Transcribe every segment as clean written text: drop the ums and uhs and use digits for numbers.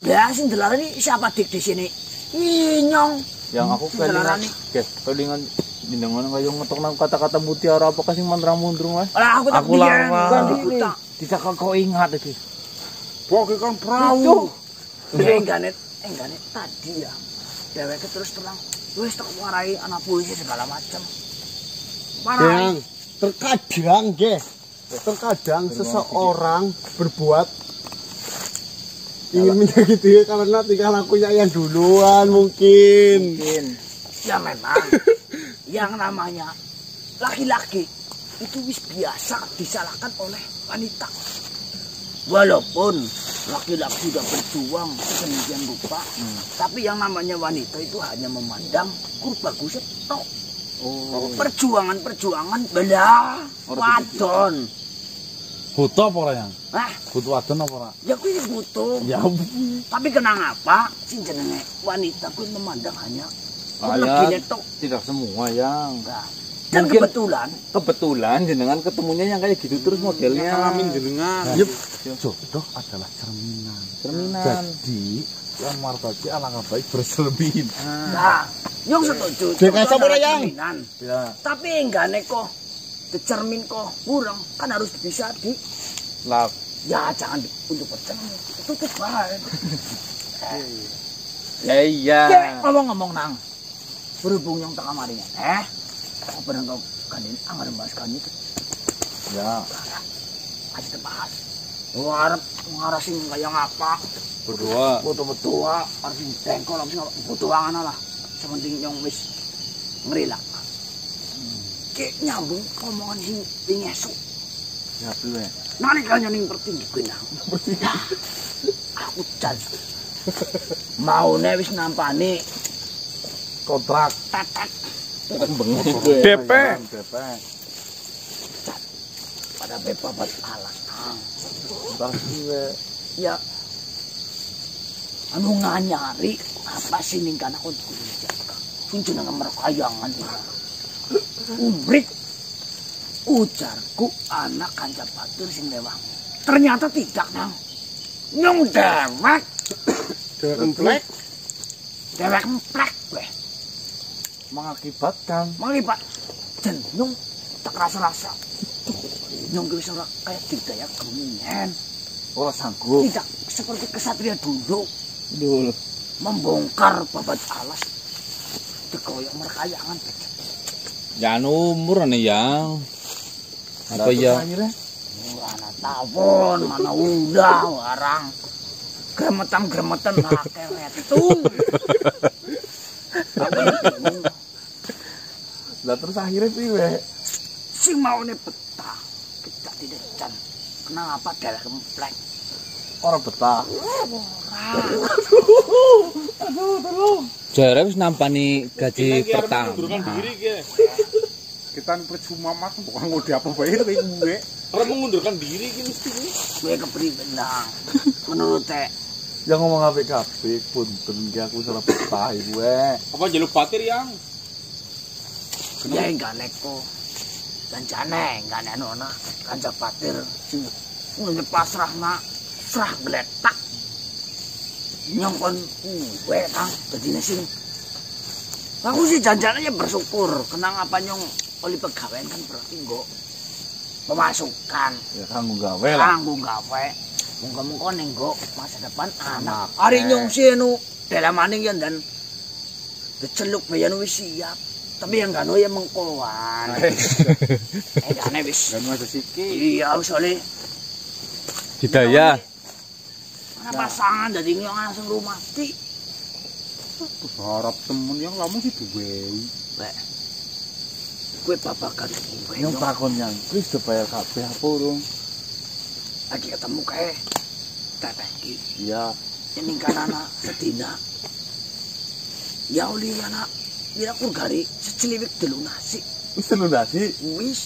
Ya, sing delarani siapa dik di sini? Inyong. Yang aku kelingan jenengan kaya ngetokno kata-kata mutiara apa kasih mantra-mundrung wae. Lah aku larang. Tidak kau ingat iki. Pokoke kan prau. Enggane tadi ya. Dheweke terus terang wis tak warai anak polisi segala macam. Yang terkadang seseorang berbuat ingin menyakiti karena tingkah lakunya yang duluan mungkin. Ya memang yang namanya laki-laki itu wis biasa disalahkan oleh wanita. Walaupun laki-laki sudah berjuang sedemikian rupa, tapi yang namanya wanita itu hanya memandang bagusnya tok. Perjuangan benda wadon. Butuh apa ora yang? Hah? Butuh wadon apa ora? Ya kuwi butuh. Ya. Tapi kenapa sing jenenge wanita kuwi memandang hanya lebihnya tok. Tidak semua yang. Nah, kan kebetulan jenengan ketemunya yang kayak gitu terus modelnya. Ngalamin jenengan. Jodoh adalah cerminan. Jadi yang martaki alangkah baik bercermin. Nah, yang setuju. Cerminan. Ya. Tapi enggak kok cermin kok kurang kan harus bisa di lap. Ya jangan untuk bercermin. Tutup bae. Ya iya. Ngomong-ngomong nang. Berhubung yang tak kamarinya. Apa nang kau kan ini anggar bahas kan itu. Ya. Aja terbahas. Arep ngarasin kayak ngapa? Berdua. Betul harus tengkol habis butuhangan lah. Sementing yang wis ngerilak. Kayak nyambung omongan sing pingesu. Ya piye? Nalikane ning pertinggi kuwi nang. Aku jan. Maune wis nampani Kontrak. tetet. DP. Pada bebabat alas. Entar piye? Ya. Anu nganyari apa sih ning kana kon kudu jaga. Kunjungan merkayangan. Umbrik ujarku anak kanca batur sing lewang. Ternyata tidak nang. Nyong dewek. Dewek Emplek weh. Mengakibat Dan nyong tak rasa-rasa. Nyong wis ora kayak digdaya geminen. ora sanggup. Tidak seperti kesatria dulu. Dul. Membongkar babat alas. Dikoyok merkayangan. Ya umur nih yang apa ya? Mana tawon, mana udah warang. Gremetan akeh wetung. Lah terus akhirnya piye? Sing maune betah. Kita tidak can. Kenapa dalah kemplek? Ora betah. Aduh. Jare wis nampani gaji pertama. Kita percuma mas, bukan ngode apa bae kayak gue. Orang mengundurkan diri iki mesti gue. Gue kepriben nang. Menurut teh Yang ngomong kabeh punten iki aku salah betah gue. Apa jaluk patir yang? ya enggak neko. Kancane enggak nenona kanca patir sing ngene pasrah nak serah gletak. Nyong kon gue kang dadine sing aku sih janjannya bersyukur kenang apa nyong oli pegawaian kan berarti nggo pemasukan Ya kanggo gawe lah. kanggo gawe monggo-monggo ning nggo masa depan anak hari nyong sih anu dalam maning ya dan diceluk bayan wis siap tapi yang gano ya mengkoan gane wis Dan masa siki. iya usole Hidayah. ana pasangan dadi nyong langsung rumati Harap temen yang lama sih duwe. Lek gue babakan gue Yang takon yang wis dibayar kabeh apa urung? lagi ketemu kae teteki Iya. ini kan anak sedina ya uli anak bila kurgari seceliwik dilunasi Wis dilunasi. wis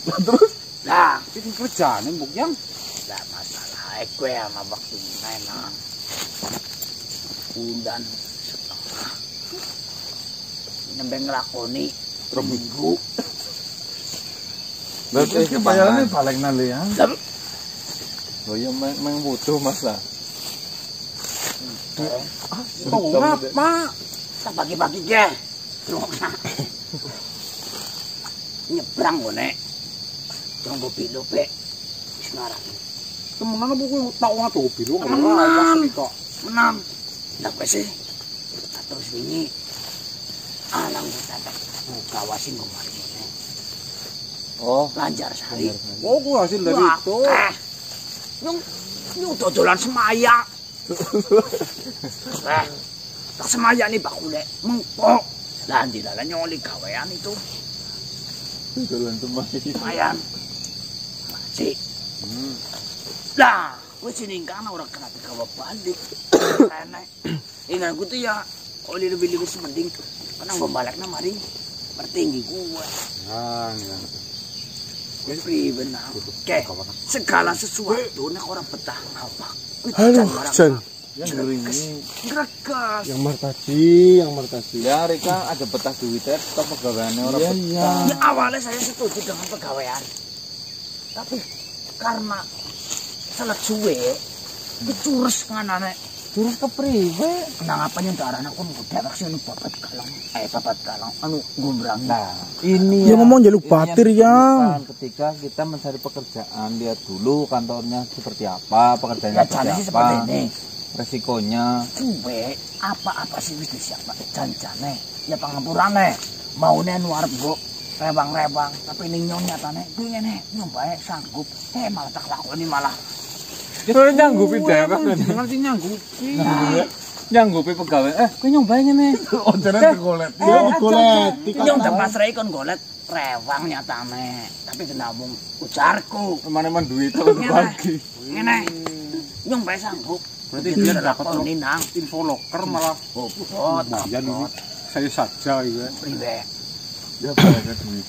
Lah terus lah Iki kerjane mbok yang lah masalah gue sama waktu memang bulan setengah nembe ngelakoni minggu Lah terus bayarannya balik nang ya. tapi Oh ya meng butuh Mas lah. Kok ngapa? Tak bagi-bagi ge. Nyebrang kok nek. Tunggu pilo pe. Wis ngarang. Temenan apa kowe tak ngato biru Temenan. kok. Menam. Ndak wis e. Terus wingi alang tetek. Kawasin kemarin. Oh, Lanjar sari. Oh, ku hasil dari itu. Yung dodolan semaya. Tak semaya nih bakule. Mengkok. Lah dilalan nyoli gawean itu. dodolan semai. Lumayan. Masih. Lah, gue siningkan orang kena digawa balik. Enak. Ingat gue tuh ya, oli lebih semending. Karena gue balik nama ring. Bertinggi gue. Nah, Priben nah. Oke. Segala sesuatu nek orang betah apa. Aduh, Jan. Yang ngeringi. Gregas. Yang martasi. Ya, Rika ada betah duitnya, tetap pegawaiannya orang Iya, betah. Ya, awalnya saya setuju dengan pegawaian. Tapi karena salah suwe, dicurus nganane. Terus ke priwe? Nang apa darah aku udah aksi babat kalang anu gombrang. Nah, ini Ya ngomong jaluk batir yang. ketika kita mencari pekerjaan, lihat dulu kantornya seperti apa, pekerjaannya Ya seperti jane apa, seperti ini. resikonya. Suwe apa-apa sih wis disiapkan janjane. Ya pangapurane. Maune anu arep mbok rewang-rewang, tapi ning nyong nyatane kuwi ngene, nyong bae sanggup. Malah tak lakoni malah. Kita nyanggupi dewek kan. jangan sih nyanggupi. Nyanggupi pegawai. Kowe nyobain ngene. Oh, jangan digolet. Iya, digolet. Nyong tempat rei kon golet rewang nyatane. Tapi kena mung ujarku. Mana duit bagi. Ngene. Nyong bae sanggup. Berarti dia dapat lakoni nang. info loker malah. Oh, bot. Ya ini saya saja gitu. Priwe. Ya banyak duit.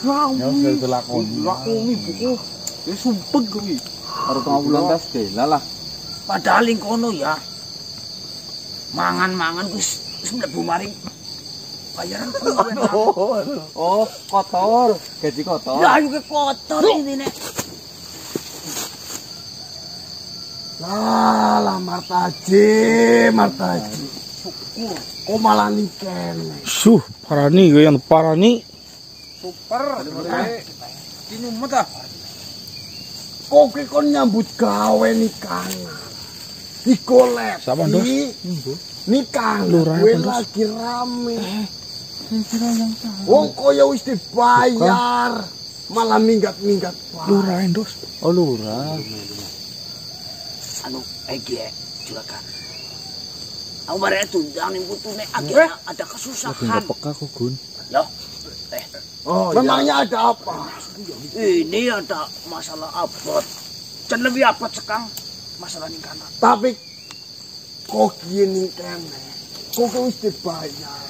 Ya usah dilakoni. Lakoni buku. Ya sumpet gue. Baru tengah bulan tas lah. Padahal ing kono ya. Mangan-mangan wis mlebu maring bayaran kuwi. Oh, kotor. Gaji kotor. Ya ayo ke kotor ini nek. Lah martaji. Syukur. Kok malah niken. Suh, parani gue yang parani. Super. Ini nyumet ah. Kok kon nyambut gawe nikan. Digolet. Siapa, Dos? Nikah Lurah, gue apa, Dos? lagi rame. Wong koyo wis dibayar. Malah minggat-minggat. Lurah Dos. Oh, lurah. Anu ege juragan. Aku bare tundang ning putune akhirnya ada kesusahan. Peka kok, Gun. Loh. Oh, memangnya ada apa? Ini ada masalah abot. Dan lebih abot sekang masalah ning kana. Tapi kok gini kene. Kok wis dibayar.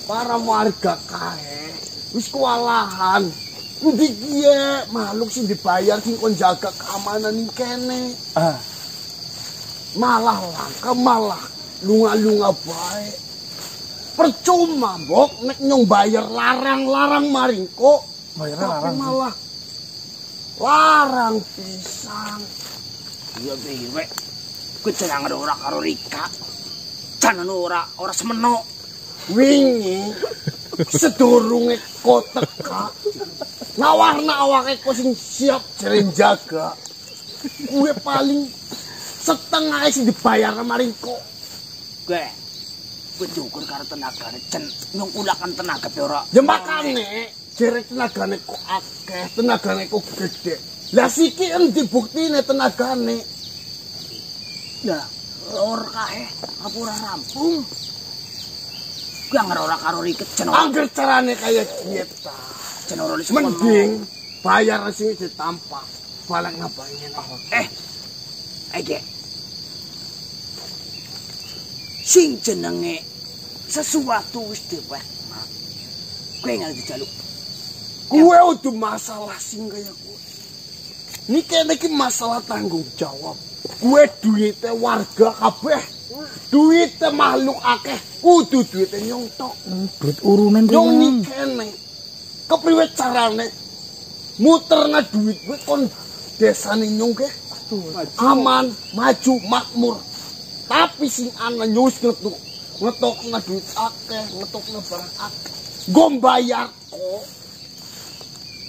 Para warga kae wis kewalahan. Kudu kiye makhluk sing dibayar sing kon jaga keamanan ning kene. Malah langka malah lunga-lunga bae. Percuma mbok nek nyong bayar larang-larang maring kok. Bayarnya Tapi larang. malah larang pisang. Iya priwe. Ku jeneng ora karo Rika. Jan ora semeno. Wingi sedurunge kok teka nawarna awake kok sing siap jeren jaga. Kuwi paling setengah sing dibayar maring kok. Gue syukur karo tenagane jen nyong ulakan tenaga pe ora. Ya makane jere tenagane kok akeh, tenagane kok gede. Lah siki endi buktine tenagane? Lah ora kae apa ora rampung. Gue anggere ora karo Rika jen ora. Angger carane kaya kita. Jen ora wis Mending bayar sing ditampa. Balik ngapain Ege. Sing jenenge sesuatu wis dewek. Kowe ngarep dijaluk. Kue udah masalah sing kaya kue. Niki iki masalah tanggung jawab. Kue duitnya warga kabeh. Duitnya makhluk akeh. Kudu duitnya nyong tok. Duit urunan Nyong nikene. Kepriwe carane muterna duit kuwi kon desane nyong ke. aman, maju, makmur. Tapi sing ana nyus ngetokna duit akeh, ngetokna barang akeh. Gom bayar kok.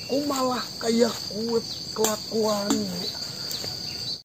Kok malah kayak kue kelakuan.